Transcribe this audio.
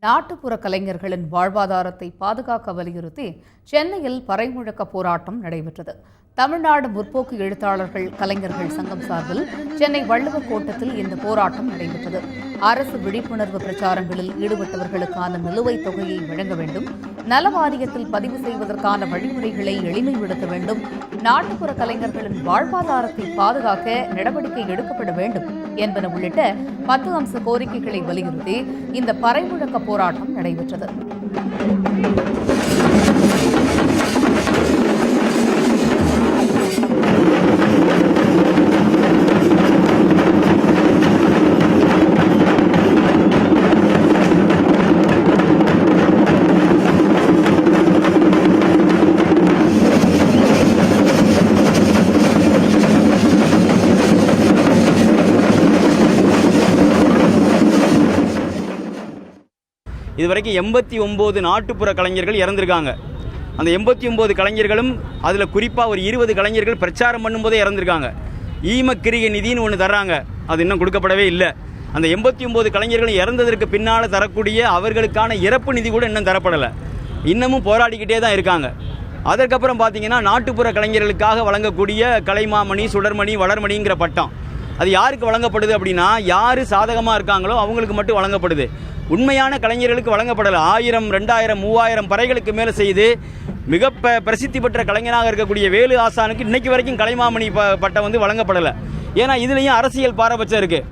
நாட்டுப்புற கலைஞர்களின் வாழ்வாதாரத்தை பாதுகாக்க வலியுறுத்தி சென்னையில் பறைமுழக்க போராட்டம் நடைபெற்றது. தமிழ்நாடு முற்போக்கு எழுத்தாளர்கள் கலைஞர்கள் சங்கம் சார்பில் சென்னை வள்ளுவர் கோட்டத்தில் இந்த போராட்டம் நடைபெற்றது. அரசு விழிப்புணர்வு பிரச்சாரங்களில் ஈடுபட்டவர்களுக்கான நிலுவைத் தொகையை வழங்க வேண்டும், நல வாரியத்தில் பதிவு செய்வதற்கான வழிமுறைகளை எளிமைப்படுத்த வேண்டும், நாட்டுப்புற கலைஞர்களின் வாழ்வாதாரத்தை பாதுகாக்க நடவடிக்கை எடுக்கப்பட வேண்டும் என்பன உள்ளிட்ட 10 அம்ச கோரிக்கைகளை வலியுறுத்தி இந்த பறைமுழக்க போராட்டம் நடைபெற்றது. இதுவரைக்கும் 89 நாட்டுப்புற கலைஞர்கள் இறந்துருக்காங்க. அந்த 89 கலைஞர்களும் அதில் குறிப்பாக ஒரு 20 கலைஞர்கள் பிரச்சாரம் பண்ணும்போதே இறந்துருக்காங்க. ஈமக்கிரிகை நிதின்னு ஒன்று தர்றாங்க, அது இன்னும் கொடுக்கப்படவே இல்லை. அந்த 89 கலைஞர்களும் இறந்ததற்கு பின்னால் தரக்கூடிய அவர்களுக்கான இறப்பு நிதி கூட இன்னும் தரப்படலை. இன்னமும் போராடிக்கிட்டே தான் இருக்காங்க. அதற்கப்புறம் பார்த்தீங்கன்னா நாட்டுப்புற கலைஞர்களுக்காக வழங்கக்கூடிய கலைமாமணி, சுடர்மணி, வளர்மணிங்கிற பட்டம் அது யாருக்கு வழங்கப்படுது அப்படின்னா, யார் சாதகமாக இருக்காங்களோ அவங்களுக்கு மட்டும் வழங்கப்படுது. உண்மையான கலைஞர்களுக்கு வழங்கப்படலை. 1000, 2000, 3000 பறைகளுக்கு மேலே செய்து மிக பிரசித்தி பெற்ற கலைஞனாக இருக்கக்கூடிய வேலு ஆசானுக்கு இன்றைக்கு வரைக்கும் கலைமாமணி பட்டம் வழங்கப்படலை. ஏன்னா இதுலேயும் அரசியல் பாரபட்சம் இருக்குது.